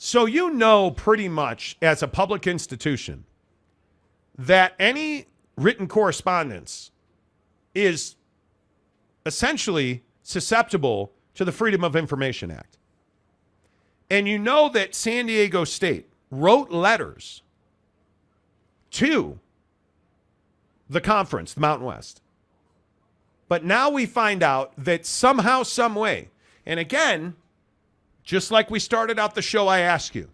So you know pretty much as a public institution that any written correspondence is essentially susceptible to the Freedom of Information Act. And you know that San Diego State wrote letters to the conference, the Mountain West. But now we find out that somehow, some way, and again, just like we started out the show, I ask you,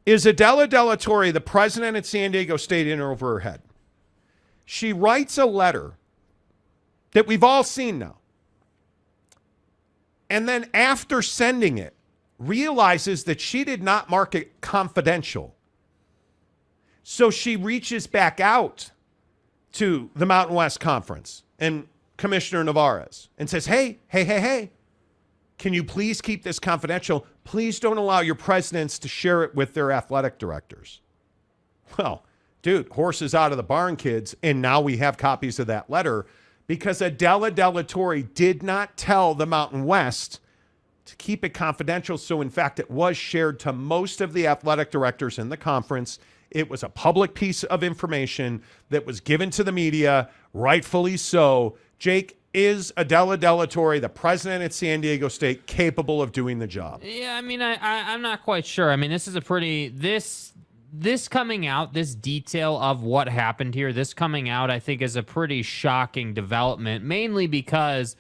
is Adela De La Torre, the president at San Diego State, in over her head? She writes a letter that we've all seen now. And then after sending it, realizes that she did not mark it confidential. So she reaches back out to the Mountain West Conference and Commissioner Navarez and says, hey, can you please keep this confidential? Please don't allow your presidents to share it with their athletic directors. Well, dude, horses out of the barn, kids. And now we have copies of that letter because Adela De La Torre did not tell the Mountain West to keep it confidential. So, in fact, it was shared to most of the athletic directors in the conference. It was a public piece of information that was given to the media, rightfully so. Jake, is Adela De La Torre, the president at San Diego State, capable of doing the job? Yeah, I mean, I'm not quite sure. I mean, this is a pretty... This coming out, this detail of what happened here, this coming out, I think, is a pretty shocking development, mainly because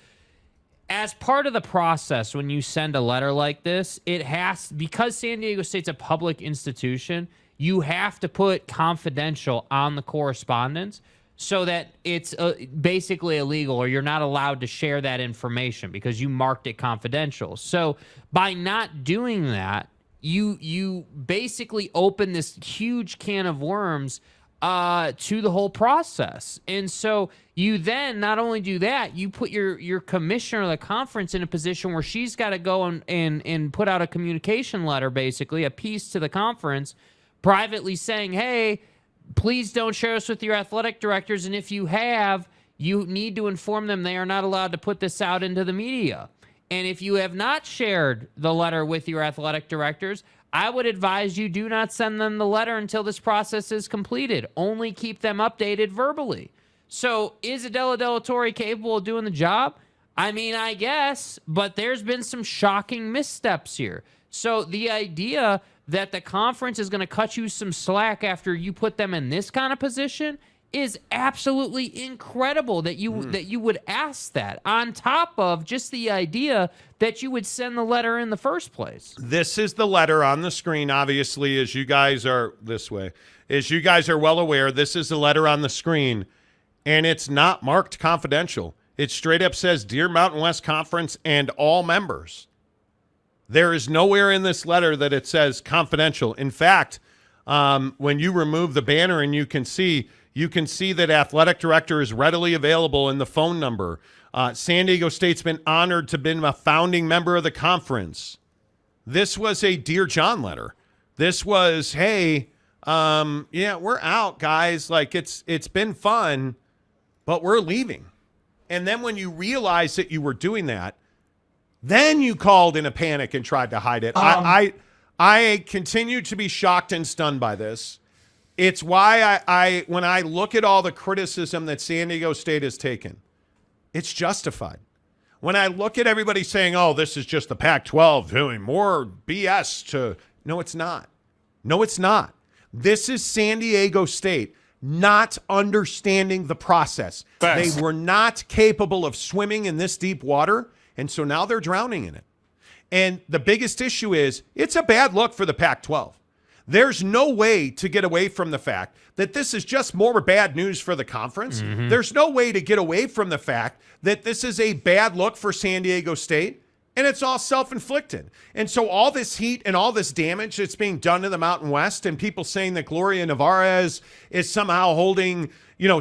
as part of the process, when you send a letter like this, because San Diego State's a public institution, you have to put confidential on the correspondence so that it's basically illegal or you're not allowed to share that information because you marked it confidential. So by not doing that, you basically open this huge can of worms to the whole process. And so you then not only do that, you put your commissioner of the conference in a position where she's got to go and put out a communication letter, basically, a piece to the conference, privately saying, hey, please don't share this with your athletic directors. And if you have, you need to inform them they are not allowed to put this out into the media. And if you have not shared the letter with your athletic directors, I would advise you do not send them the letter until this process is completed. Only keep them updated verbally. So is Adela De La Torre capable of doing the job? I mean, I guess, but there's been some shocking missteps here. So the idea that the conference is going to cut you some slack after you put them in this kind of position is absolutely incredible that you would ask that, on top of just the idea that you would send the letter in the first place. This is the letter on the screen, obviously, as you guys are well aware. This is the letter on the screen, and it's not marked confidential. It straight up says, Dear Mountain West Conference and all members. There is nowhere in this letter that it says confidential. In fact, when you remove the banner and you can see that athletic director is readily available in the phone number. San Diego State's been honored to have been a founding member of the conference. This was a Dear John letter. This was, hey, we're out, guys. Like, it's been fun, but we're leaving. And then when you realized that you were doing that, then you called in a panic and tried to hide it. I continue to be shocked and stunned by this. It's why I when I look at all the criticism that San Diego State has taken, it's justified. When I look at everybody saying, oh, this is just the Pac-12 doing more BS no, it's not. No, it's not. This is San Diego State not understanding the process. Thanks. They were not capable of swimming in this deep water, and so now they're drowning in it. And the biggest issue is it's a bad look for the Pac-12. There's no way to get away from the fact that this is just more bad news for the conference. Mm-hmm. There's no way to get away from the fact that this is a bad look for San Diego State, and it's all self-inflicted. And so all this heat and all this damage that's being done to the Mountain West, and people saying that Gloria Navarez is somehow holding,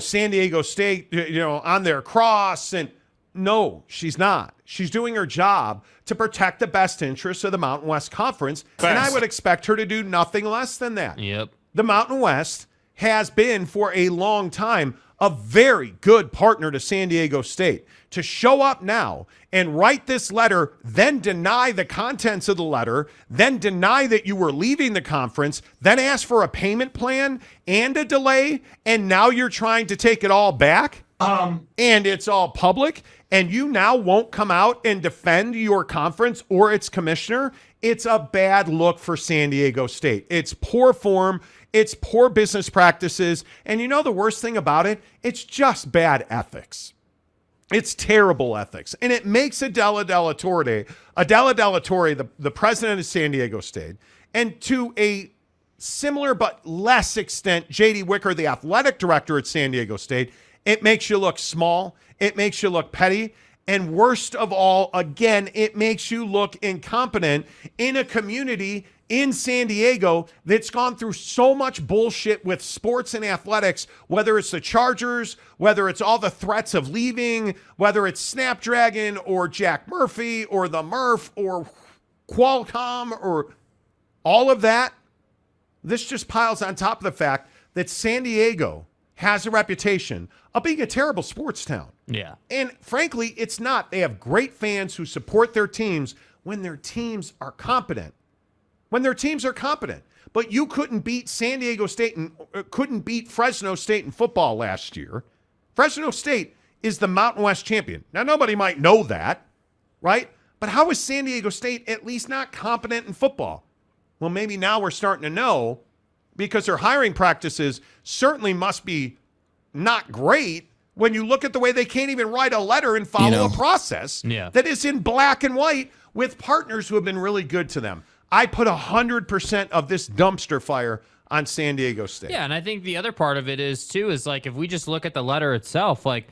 San Diego State, on their cross, and no, she's not. She's doing her job to protect the best interests of the Mountain West Conference, and I would expect her to do nothing less than that. Yep. The Mountain West has been for a long time a very good partner to San Diego State, to show up now and write this letter, then deny the contents of the letter, then deny that you were leaving the conference, then ask for a payment plan and a delay, and now you're trying to take it all back? And it's all public, and you now won't come out and defend your conference or its commissioner? It's a bad look for San Diego State. It's poor form. It's poor business practices. And you know the worst thing about it? It's just bad ethics. It's terrible ethics. And it makes Adela de la Torre, the president of San Diego State, and to a similar but less extent, J.D. Wicker, the athletic director at San Diego State, it makes you look small. It makes you look petty. And worst of all, again, it makes you look incompetent in a community in San Diego that's gone through so much bullshit with sports and athletics, whether it's the Chargers, whether it's all the threats of leaving, whether it's Snapdragon or Jack Murphy or the Murph or Qualcomm or all of that. This just piles on top of the fact that San Diego has a reputation of being a terrible sports town. Yeah. And frankly, it's not. They have great fans who support their teams when their teams are competent. When their teams are competent. But you couldn't beat San Diego State and couldn't beat Fresno State in football last year. Fresno State is the Mountain West champion. Now, nobody might know that, right? But how is San Diego State at least not competent in football? Well, maybe now we're starting to know, because their hiring practices certainly must be not great when you look at the way they can't even write a letter and follow a process that is in black and white with partners who have been really good to them. I put 100% of this dumpster fire on San Diego State. Yeah, and I think the other part of it is, too, is like if we just look at the letter itself, like,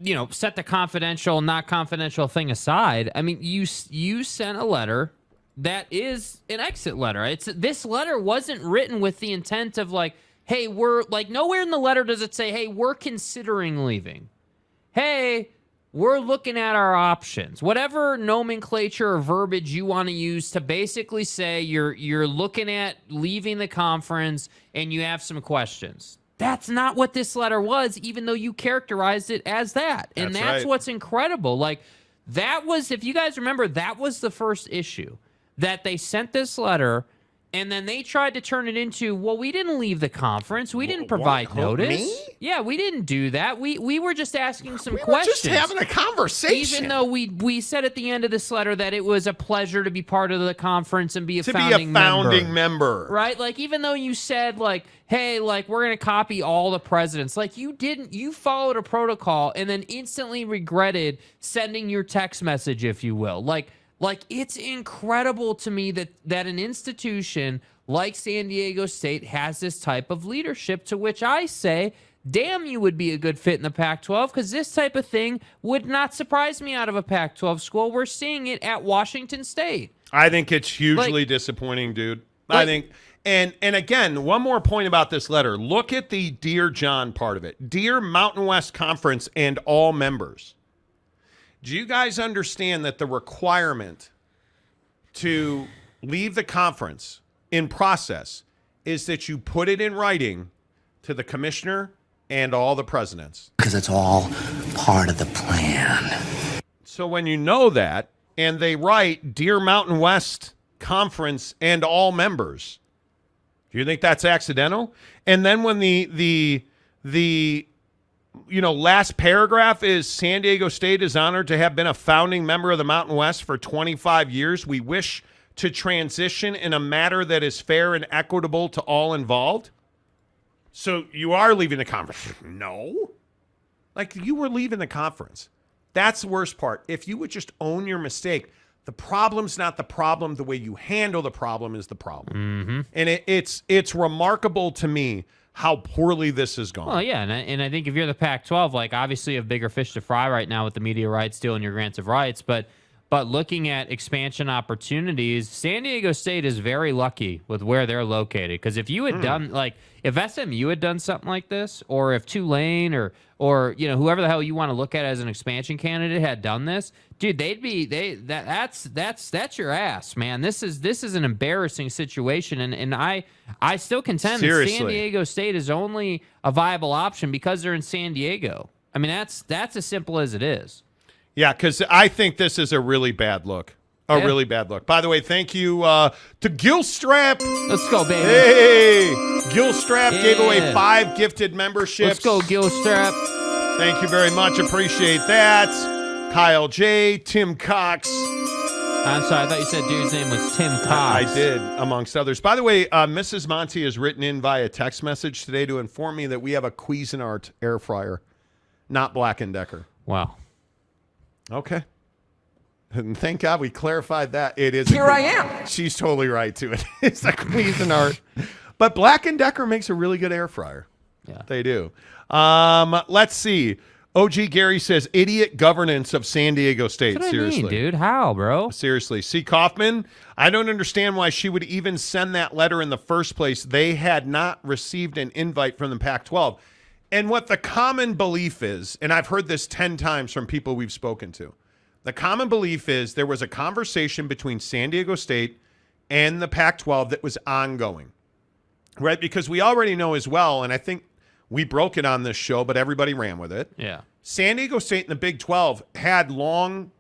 you know, set the confidential, not confidential thing aside. I mean, you sent a letter that is an exit letter. This letter wasn't written with the intent of like, hey, we're like, nowhere in the letter does it say, hey, we're considering leaving. Hey, we're looking at our options. Whatever nomenclature or verbiage you want to use to basically say you're looking at leaving the conference and you have some questions. That's not what this letter was, even though you characterized it as that. And that's right. What's incredible. Like, that was, if you guys remember, that was the first issue. That they sent this letter, and then they tried to turn it into, well, we didn't leave the conference. We didn't provide notice. Me? Yeah, we didn't do that. We were just asking some We were questions. just having a conversation. Even though we said at the end of this letter that it was a pleasure to be part of the conference and be a founding member. Right? Like, even though you said, like, hey, like, we're going to copy all the presidents. Like, you followed a protocol and then instantly regretted sending your text message, if you will. Like, it's incredible to me that an institution like San Diego State has this type of leadership, to which I say, damn, you would be a good fit in the Pac-12, because this type of thing would not surprise me out of a Pac-12 school. We're seeing it at Washington State. I think it's hugely disappointing, dude. I think, and again, one more point about this letter. Look at the Dear John part of it. Dear Mountain West Conference and all members. Do you guys understand that the requirement to leave the conference in process is that you put it in writing to the commissioner and all the presidents? Because it's all part of the plan. So when you know that, and they write, Dear Mountain West Conference and all members, do you think that's accidental? And then when the last paragraph is San Diego State is honored to have been a founding member of the Mountain West for 25 years. We wish to transition in a manner that is fair and equitable to all involved. So you are leaving the conference. No. Like, you were leaving the conference. That's the worst part. If you would just own your mistake, the problem's not the problem. The way you handle the problem is the problem. Mm-hmm. And it's remarkable to me how poorly this has gone. Well, yeah, and I think if you're the Pac-12, like, obviously you have bigger fish to fry right now with the media rights deal and your grants of rights, but But looking at expansion opportunities, San Diego State is very lucky with where they're located. Because if you had done if SMU had done something like this, or if Tulane or whoever the hell you want to look at as an expansion candidate had done this, dude, that's your ass, man. This is an embarrassing situation, and I still contend that San Diego State is only a viable option because they're in San Diego. I mean, that's as simple as it is. Yeah, because I think this is a really bad look. Really bad look. By the way, thank you to Gilstrap. Let's go, baby. Hey, Gilstrap gave away 5 gifted memberships. Let's go, Gilstrap. Thank you very much. Appreciate that. Kyle J, Tim Cox. I'm sorry, I thought you said dude's name was Tim Cox. I did, amongst others. By the way, Mrs. Monty has written in via text message today to inform me that we have a Cuisinart air fryer, not Black & Decker. Wow. Okay. And thank God we clarified that. It is. Here I am. She's totally right to it. It's a Cuisinart. But Black & Decker makes a really good air fryer. Yeah. They do. Let's see. OG Gary says, idiot governance of San Diego State. That's what Seriously. I mean, dude. How, bro? Seriously. C. Kaufman, I don't understand why she would even send that letter in the first place. They had not received an invite from the Pac-12. And what the common belief is, and I've heard this 10 times from people we've spoken to, the common belief is there was a conversation between San Diego State and the Pac-12 that was ongoing, right? Because we already know as well, and I think we broke it on this show, but everybody ran with it. Yeah. San Diego State and the Big 12 had long-form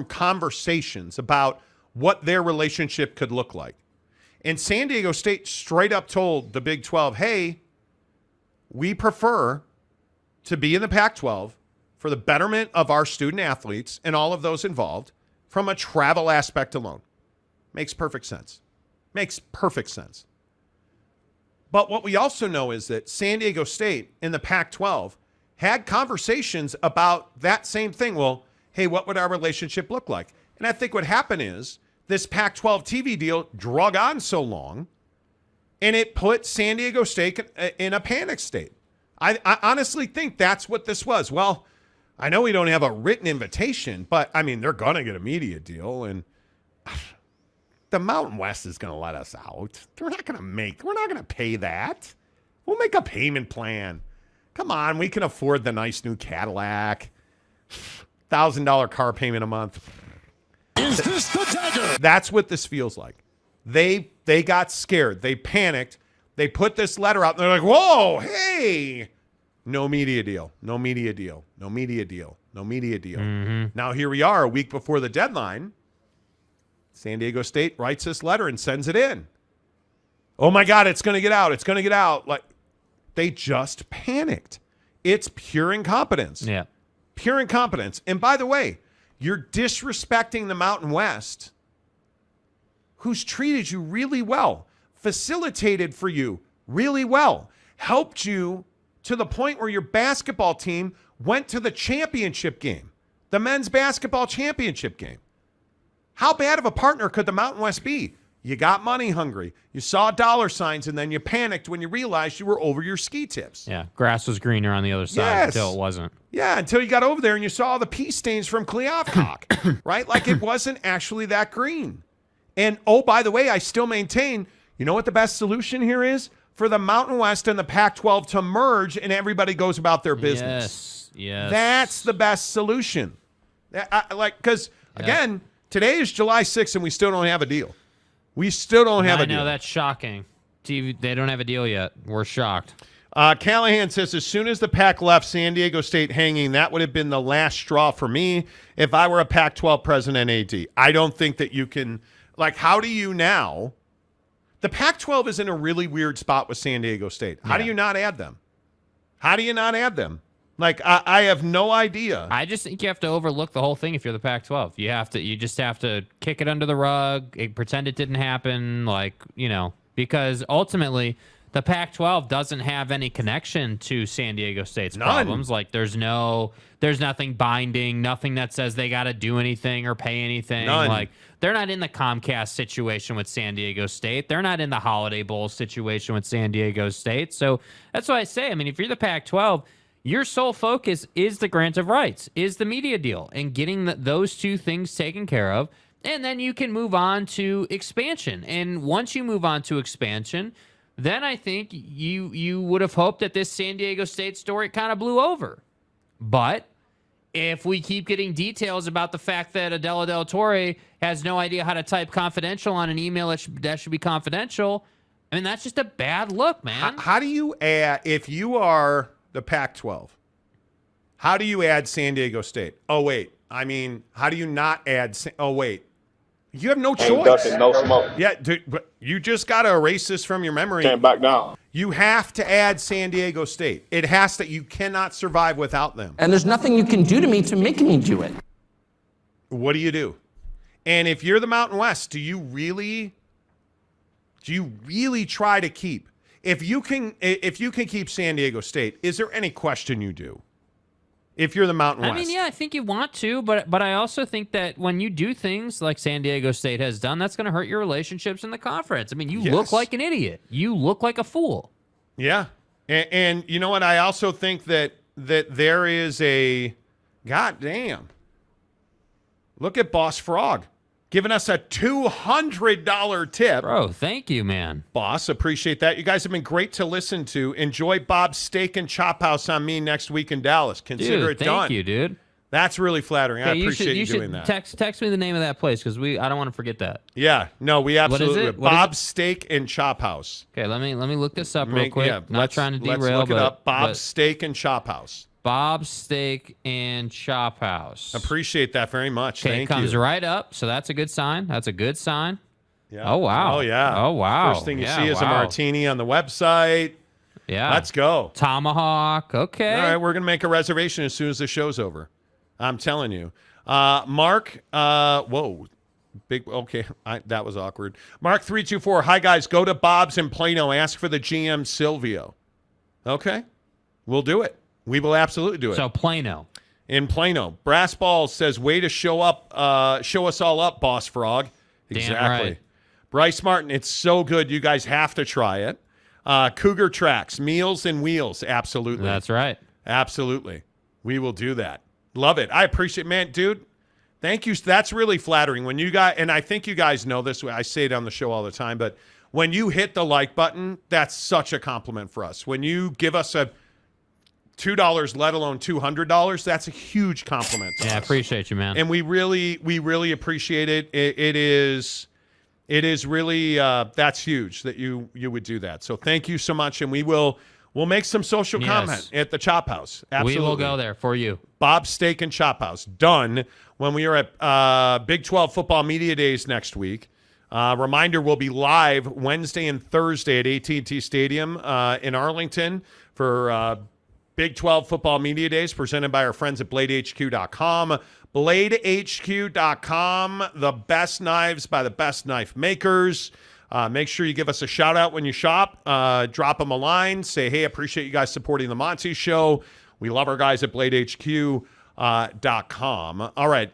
conversations about what their relationship could look like. And San Diego State straight up told the Big 12, hey, we prefer to be in the Pac-12 for the betterment of our student athletes and all of those involved from a travel aspect alone. Makes perfect sense. Makes perfect sense. But what we also know is that San Diego State and the Pac-12 had conversations about that same thing. Well, hey, what would our relationship look like? And I think what happened is this Pac-12 TV deal drug on so long, and it put San Diego State in a panic state. I honestly think that's what this was. Well, I know we don't have a written invitation, but, I mean, they're going to get a media deal, and the Mountain West is going to let us out. We're not going to pay that. We'll make a payment plan. Come on, we can afford the nice new Cadillac. $1,000 car payment a month. Is this the dagger? That's what this feels like. They got scared. They panicked. They put this letter out, and they're like, whoa, hey. No media deal. No media deal. No media deal. No media deal. Mm-hmm. Now here we are a week before the deadline. San Diego State writes this letter and sends it in. Oh, my God, it's going to get out. It's going to get out. Like, they just panicked. It's pure incompetence. Yeah. Pure incompetence. And by the way, you're disrespecting the Mountain West, who's treated you really well, facilitated for you really well, helped you to the point where your basketball team went to the championship game, the men's basketball championship game. How bad of a partner could the Mountain West be? You got money hungry. You saw dollar signs, and then you panicked when you realized you were over your ski tips. Yeah, grass was greener on the other side until it wasn't. Yeah, until you got over there and you saw all the pea stains from Kliavkock, right? Like it wasn't actually that green. And, oh, by the way, I still maintain, you know what the best solution here is? For the Mountain West and the Pac-12 to merge and everybody goes about their business. Yes. That's the best solution. Because, again, today is July 6th and we still don't have a deal. We still don't have a deal. I know, that's shocking. They don't have a deal yet. We're shocked. Callahan says, as soon as the Pac left San Diego State hanging, that would have been the last straw for me if I were a Pac-12 president AD. I don't think that you can, like, how do you now? The Pac-12 is in a really weird spot with San Diego State. How do you not add them? How do you not add them? Like, I have no idea. I just think you have to overlook the whole thing if you're the Pac-12. You just have to kick it under the rug, pretend it didn't happen, because ultimately the Pac-12 doesn't have any connection to San Diego State's problems. Like, there's nothing binding, nothing that says they got to do anything or pay anything. None. Like, they're not in the Comcast situation with San Diego State. They're not in the Holiday Bowl situation with San Diego State. So that's why I say, I mean, if you're the Pac-12, Your sole focus is the grant of rights, is the media deal, and getting those two things taken care of. And then you can move on to expansion. And once you move on to expansion, then I think you would have hoped that this San Diego State story kind of blew over. But if we keep getting details about the fact that Adela Del Torre has no idea how to type confidential on an email that should be confidential, I mean, that's just a bad look, man. How do you add, if you are the Pac-12, how do you add San Diego State? Oh, wait. I mean, how do you not add? Oh, wait. You have no choice. Ducking, no smoke. Yeah, dude, but you just got to erase this from your memory. Can't back down. You have to add San Diego State. It has to. You cannot survive without them. And there's nothing you can do to me to make me do it. What do you do? And if you're the Mountain West, do you really try to keep? If you can keep San Diego State, is there any question you do? If you're the Mountain West. I mean, yeah, I think you want to, but I also think that when you do things like San Diego State has done, that's going to hurt your relationships in the conference. I mean, you look like an idiot. You look like a fool. Yeah. And you know what? I also think that there is a, goddamn, look at Boss Frog giving us a $200 tip. Bro, thank you, man. Boss, appreciate that. You guys have been great to listen to. Enjoy Bob's Steak and Chop House on me next week in Dallas. Consider it done. Thank you, dude. That's really flattering. I appreciate you doing that. Text me the name of that place because I don't want to forget that. Yeah, no, we absolutely. What is it? Bob's Steak and Chop House. Okay, let me look this up real quick. Yeah, Not trying to derail. Let's look it up. Bob's Steak and Chop House. Bob's Steak and Chop House. Appreciate that very much. Okay, Thank it comes you. right up, so that's a good sign. That's a good sign. Yeah. Oh, wow. Oh, yeah. Oh, wow. First thing you Yeah, see is a wow. martini on the website. Yeah. Let's go. Tomahawk. Okay. All right, we're going to make a reservation as soon as the show's over. I'm telling you. Mark, whoa. Big, okay, that was awkward. Mark324, hi, guys. Go to Bob's in Plano. Ask for the GM, Silvio. Okay, we'll do it. We will absolutely do it. So Plano. In Plano. Brass Balls says, way to show up, show us all up, Boss Frog. Damn Exactly. right. Bryce Martin, it's so good. You guys have to try it. Cougar Tracks, Meals and Wheels. Absolutely. That's right. Absolutely. We will do that. Love it. I appreciate, man, dude. Thank you. That's really flattering. When you guys, and I think you guys know this, I say it on the show all the time, but when you hit the like button, that's such a compliment for us. When you give us a $2, let alone $200, that's a huge compliment to us. I appreciate you, man. And we really appreciate it. It is really that's huge that you would do that. So thank you so much, and we'll make some social comment at the Chop House. Absolutely, we will go there for you. Bob's Steak and Chop House done when we are at Big 12 Football Media Days next week. Reminder: we'll be live Wednesday and Thursday at AT&T Stadium in Arlington for Big 12 Football Media Days presented by our friends at BladeHQ.com. BladeHQ.com, the best knives by the best knife makers. Make sure you give us a shout out when you shop. Drop them a line. Say, hey, appreciate you guys supporting the Monty Show. We love our guys at BladeHQ.com. All right.